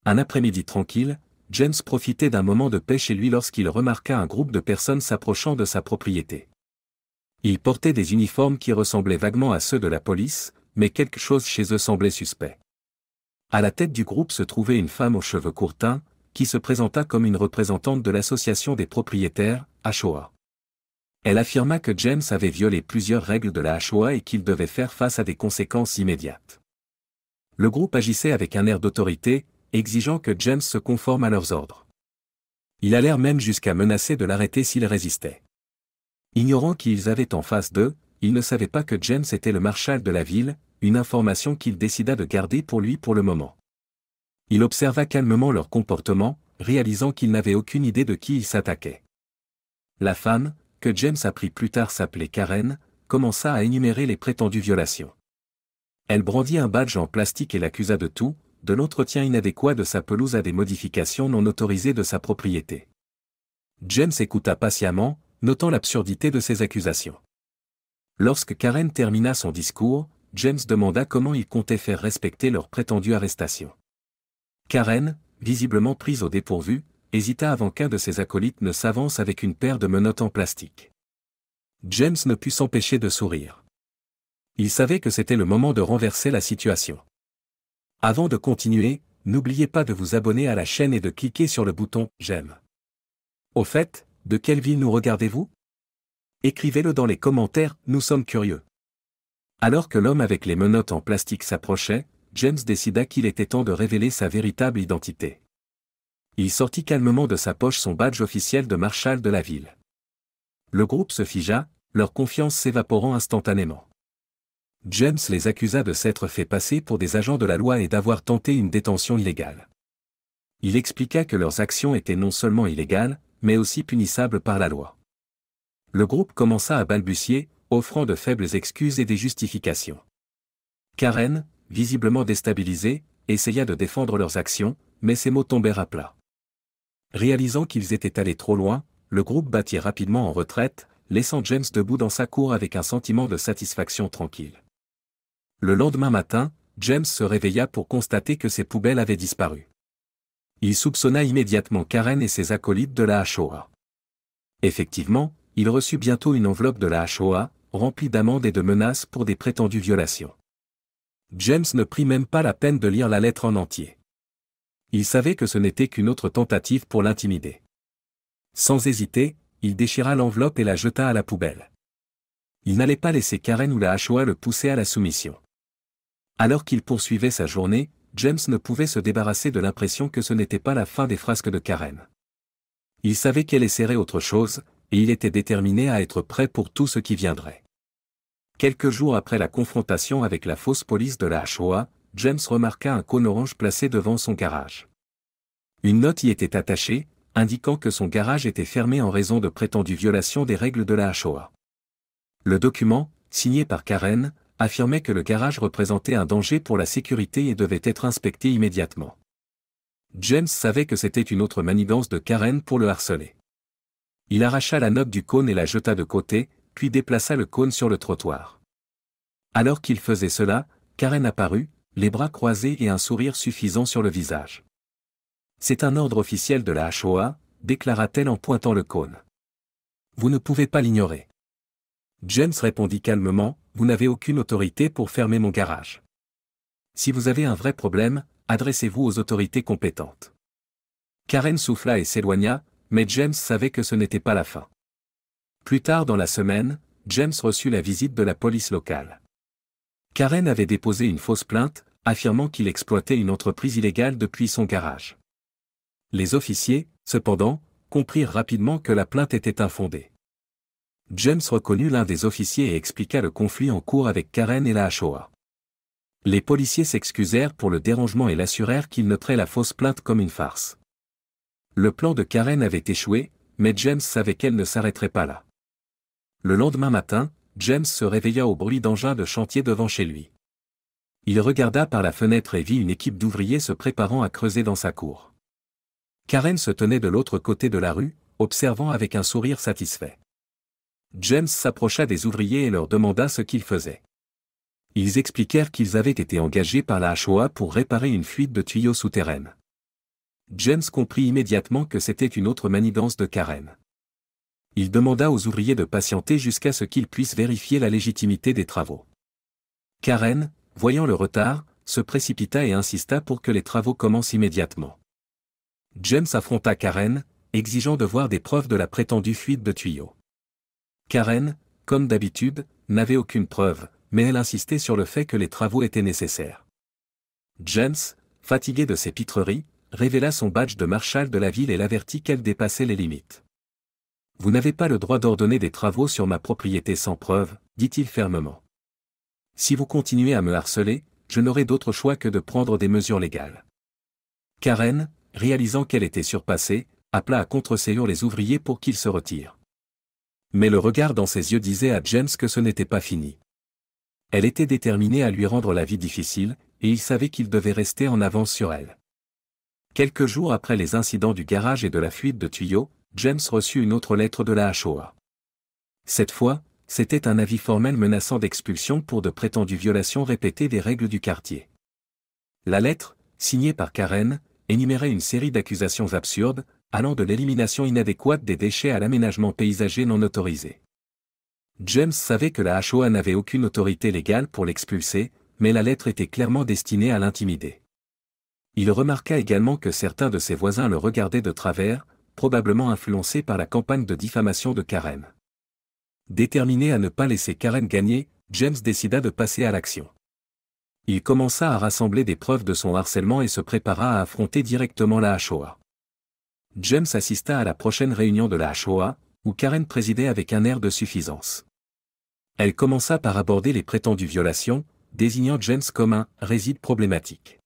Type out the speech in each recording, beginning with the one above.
Un après-midi tranquille, James profitait d'un moment de paix chez lui lorsqu'il remarqua un groupe de personnes s'approchant de sa propriété. Ils portaient des uniformes qui ressemblaient vaguement à ceux de la police, mais quelque chose chez eux semblait suspect. À la tête du groupe se trouvait une femme aux cheveux courts teints, qui se présenta comme une représentante de l'association des propriétaires, HOA. Elle affirma que James avait violé plusieurs règles de la HOA et qu'il devait faire face à des conséquences immédiates. Le groupe agissait avec un air d'autorité, exigeant que James se conforme à leurs ordres. Ils allèrent même jusqu'à menacer de l'arrêter s'il résistait. Ignorant qui ils avaient en face d'eux, ils ne savaient pas que James était le marshal de la ville, une information qu'il décida de garder pour lui pour le moment. Il observa calmement leur comportement, réalisant qu'il n'avait aucune idée de qui il s'attaquait. La femme, que James apprit plus tard s'appelait Karen, commença à énumérer les prétendues violations. Elle brandit un badge en plastique et l'accusa de tout, de l'entretien inadéquat de sa pelouse à des modifications non autorisées de sa propriété. James écouta patiemment, notant l'absurdité de ces accusations. Lorsque Karen termina son discours, James demanda comment il comptait faire respecter leur prétendue arrestation. Karen, visiblement prise au dépourvu, hésita avant qu'un de ses acolytes ne s'avance avec une paire de menottes en plastique. James ne put s'empêcher de sourire. Il savait que c'était le moment de renverser la situation. Avant de continuer, n'oubliez pas de vous abonner à la chaîne et de cliquer sur le bouton « J'aime ». Au fait, de quelle ville nous regardez-vous? Écrivez-le dans les commentaires, nous sommes curieux. Alors que l'homme avec les menottes en plastique s'approchait, James décida qu'il était temps de révéler sa véritable identité. Il sortit calmement de sa poche son badge officiel de marshal de la ville. Le groupe se figea, leur confiance s'évaporant instantanément. James les accusa de s'être fait passer pour des agents de la loi et d'avoir tenté une détention illégale. Il expliqua que leurs actions étaient non seulement illégales, mais aussi punissables par la loi. Le groupe commença à balbutier, offrant de faibles excuses et des justifications. Karen, visiblement déstabilisée, essaya de défendre leurs actions, mais ses mots tombèrent à plat. Réalisant qu'ils étaient allés trop loin, le groupe battit rapidement en retraite, laissant James debout dans sa cour avec un sentiment de satisfaction tranquille. Le lendemain matin, James se réveilla pour constater que ses poubelles avaient disparu. Il soupçonna immédiatement Karen et ses acolytes de la HOA. Effectivement, il reçut bientôt une enveloppe de la HOA, remplie d'amendes et de menaces pour des prétendues violations. James ne prit même pas la peine de lire la lettre en entier. Il savait que ce n'était qu'une autre tentative pour l'intimider. Sans hésiter, il déchira l'enveloppe et la jeta à la poubelle. Il n'allait pas laisser Karen ou la HOA le pousser à la soumission. Alors qu'il poursuivait sa journée, James ne pouvait se débarrasser de l'impression que ce n'était pas la fin des frasques de Karen. Il savait qu'elle essaierait autre chose, et il était déterminé à être prêt pour tout ce qui viendrait. Quelques jours après la confrontation avec la fausse police de la HOA, James remarqua un cône orange placé devant son garage. Une note y était attachée, indiquant que son garage était fermé en raison de prétendues violations des règles de la HOA. Le document, signé par Karen, affirmait que le garage représentait un danger pour la sécurité et devait être inspecté immédiatement. James savait que c'était une autre manigance de Karen pour le harceler. Il arracha la note du cône et la jeta de côté, puis déplaça le cône sur le trottoir. Alors qu'il faisait cela, Karen apparut, les bras croisés et un sourire suffisant sur le visage. « C'est un ordre officiel de la HOA, déclara-t-elle en pointant le cône. Vous ne pouvez pas l'ignorer. James répondit calmement, vous n'avez aucune autorité pour fermer mon garage. Si vous avez un vrai problème, adressez-vous aux autorités compétentes. Karen souffla et s'éloigna, mais James savait que ce n'était pas la fin. Plus tard dans la semaine, James reçut la visite de la police locale. Karen avait déposé une fausse plainte, affirmant qu'il exploitait une entreprise illégale depuis son garage. Les officiers, cependant, comprirent rapidement que la plainte était infondée. James reconnut l'un des officiers et expliqua le conflit en cours avec Karen et la HOA. Les policiers s'excusèrent pour le dérangement et l'assurèrent qu'ils noteraient la fausse plainte comme une farce. Le plan de Karen avait échoué, mais James savait qu'elle ne s'arrêterait pas là. Le lendemain matin, James se réveilla au bruit d'engins de chantier devant chez lui. Il regarda par la fenêtre et vit une équipe d'ouvriers se préparant à creuser dans sa cour. Karen se tenait de l'autre côté de la rue, observant avec un sourire satisfait. James s'approcha des ouvriers et leur demanda ce qu'ils faisaient. Ils expliquèrent qu'ils avaient été engagés par la HOA pour réparer une fuite de tuyaux souterraine. James comprit immédiatement que c'était une autre manigance de Karen. Il demanda aux ouvriers de patienter jusqu'à ce qu'ils puissent vérifier la légitimité des travaux. Karen, voyant le retard, se précipita et insista pour que les travaux commencent immédiatement. James affronta Karen, exigeant de voir des preuves de la prétendue fuite de tuyaux. Karen, comme d'habitude, n'avait aucune preuve, mais elle insistait sur le fait que les travaux étaient nécessaires. James, fatigué de ces pitreries, révéla son badge de marshal de la ville et l'avertit qu'elle dépassait les limites. « Vous n'avez pas le droit d'ordonner des travaux sur ma propriété sans preuve, dit-il fermement. Si vous continuez à me harceler, je n'aurai d'autre choix que de prendre des mesures légales. » Karen, réalisant qu'elle était surpassée, appela à contre-séjour les ouvriers pour qu'ils se retirent. Mais le regard dans ses yeux disait à James que ce n'était pas fini. Elle était déterminée à lui rendre la vie difficile, et il savait qu'il devait rester en avance sur elle. Quelques jours après les incidents du garage et de la fuite de tuyaux, James reçut une autre lettre de la HOA. Cette fois, c'était un avis formel menaçant d'expulsion pour de prétendues violations répétées des règles du quartier. La lettre, signée par Karen, énumérait une série d'accusations absurdes, allant de l'élimination inadéquate des déchets à l'aménagement paysager non autorisé. James savait que la HOA n'avait aucune autorité légale pour l'expulser, mais la lettre était clairement destinée à l'intimider. Il remarqua également que certains de ses voisins le regardaient de travers, probablement influencés par la campagne de diffamation de Karen. Déterminé à ne pas laisser Karen gagner, James décida de passer à l'action. Il commença à rassembler des preuves de son harcèlement et se prépara à affronter directement la HOA. James assista à la prochaine réunion de la HOA, où Karen présidait avec un air de suffisance. Elle commença par aborder les prétendues violations, désignant James comme un « réside problématique ».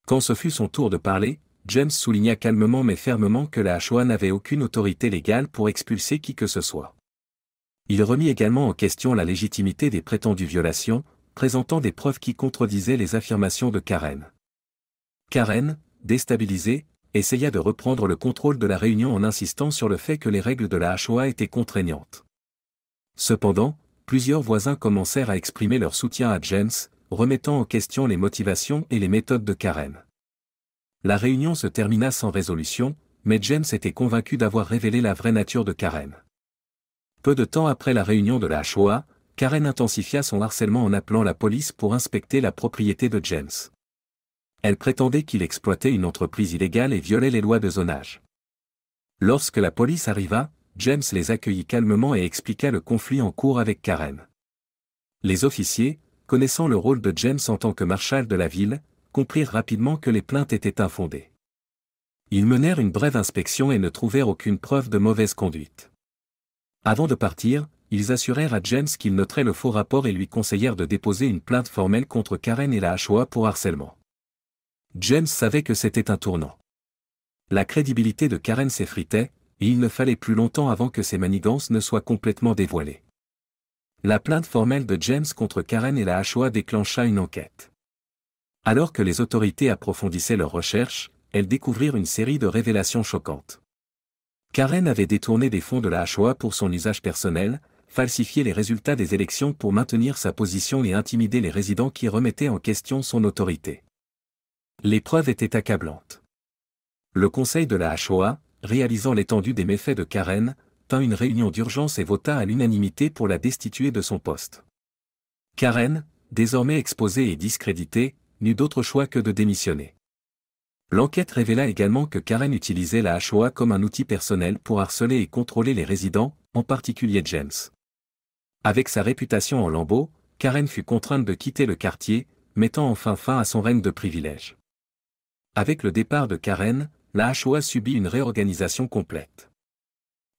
Quand ce fut son tour de parler, James souligna calmement mais fermement que la HOA n'avait aucune autorité légale pour expulser qui que ce soit. Il remit également en question la légitimité des prétendues violations, présentant des preuves qui contredisaient les affirmations de Karen. Karen, déstabilisée, essaya de reprendre le contrôle de la réunion en insistant sur le fait que les règles de la HOA étaient contraignantes. Cependant, plusieurs voisins commencèrent à exprimer leur soutien à James, remettant en question les motivations et les méthodes de Karen. La réunion se termina sans résolution, mais James était convaincu d'avoir révélé la vraie nature de Karen. Peu de temps après la réunion de la HOA, Karen intensifia son harcèlement en appelant la police pour inspecter la propriété de James. Elle prétendait qu'il exploitait une entreprise illégale et violait les lois de zonage. Lorsque la police arriva, James les accueillit calmement et expliqua le conflit en cours avec Karen. Les officiers, connaissant le rôle de James en tant que marshal de la ville, comprirent rapidement que les plaintes étaient infondées. Ils menèrent une brève inspection et ne trouvèrent aucune preuve de mauvaise conduite. Avant de partir, ils assurèrent à James qu'ils noteraient le faux rapport et lui conseillèrent de déposer une plainte formelle contre Karen et la HOA pour harcèlement. James savait que c'était un tournant. La crédibilité de Karen s'effritait, et il ne fallait plus longtemps avant que ses manigances ne soient complètement dévoilées. La plainte formelle de James contre Karen et la HOA déclencha une enquête. Alors que les autorités approfondissaient leurs recherches, elles découvrirent une série de révélations choquantes. Karen avait détourné des fonds de la HOA pour son usage personnel, falsifié les résultats des élections pour maintenir sa position et intimider les résidents qui remettaient en question son autorité. Les preuves étaient accablantes. Le conseil de la HOA, réalisant l'étendue des méfaits de Karen, tint une réunion d'urgence et vota à l'unanimité pour la destituer de son poste. Karen, désormais exposée et discréditée, n'eut d'autre choix que de démissionner. L'enquête révéla également que Karen utilisait la HOA comme un outil personnel pour harceler et contrôler les résidents, en particulier James. Avec sa réputation en lambeaux, Karen fut contrainte de quitter le quartier, mettant enfin fin à son règne de privilèges. Avec le départ de Karen, la HOA subit une réorganisation complète.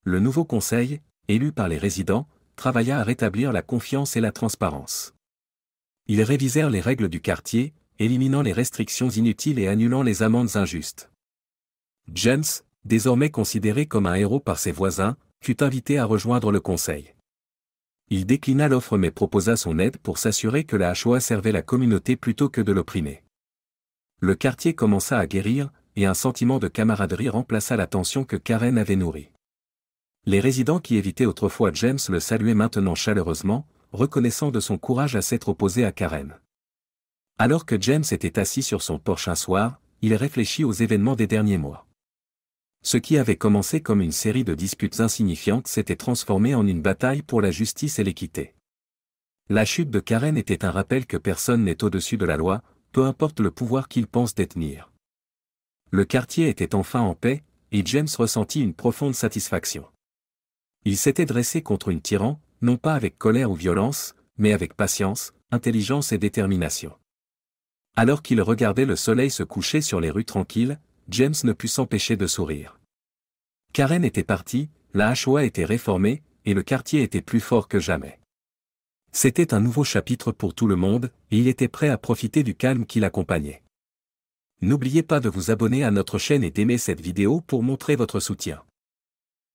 Le nouveau conseil, élu par les résidents, travailla à rétablir la confiance et la transparence. Ils révisèrent les règles du quartier, éliminant les restrictions inutiles et annulant les amendes injustes. James, désormais considéré comme un héros par ses voisins, fut invité à rejoindre le conseil. Il déclina l'offre mais proposa son aide pour s'assurer que la HOA servait la communauté plutôt que de l'opprimer. Le quartier commença à guérir, et un sentiment de camaraderie remplaça la tension que Karen avait nourrie. Les résidents qui évitaient autrefois James le saluaient maintenant chaleureusement, reconnaissant de son courage à s'être opposé à Karen. Alors que James était assis sur son porche un soir, il réfléchit aux événements des derniers mois. Ce qui avait commencé comme une série de disputes insignifiantes s'était transformé en une bataille pour la justice et l'équité. La chute de Karen était un rappel que personne n'est au-dessus de la loi, peu importe le pouvoir qu'il pense détenir. Le quartier était enfin en paix, et James ressentit une profonde satisfaction. Il s'était dressé contre une tyran, non pas avec colère ou violence, mais avec patience, intelligence et détermination. Alors qu'il regardait le soleil se coucher sur les rues tranquilles, James ne put s'empêcher de sourire. Karen était partie, la HOA était réformée, et le quartier était plus fort que jamais. C'était un nouveau chapitre pour tout le monde, et il était prêt à profiter du calme qui l'accompagnait. N'oubliez pas de vous abonner à notre chaîne et d'aimer cette vidéo pour montrer votre soutien.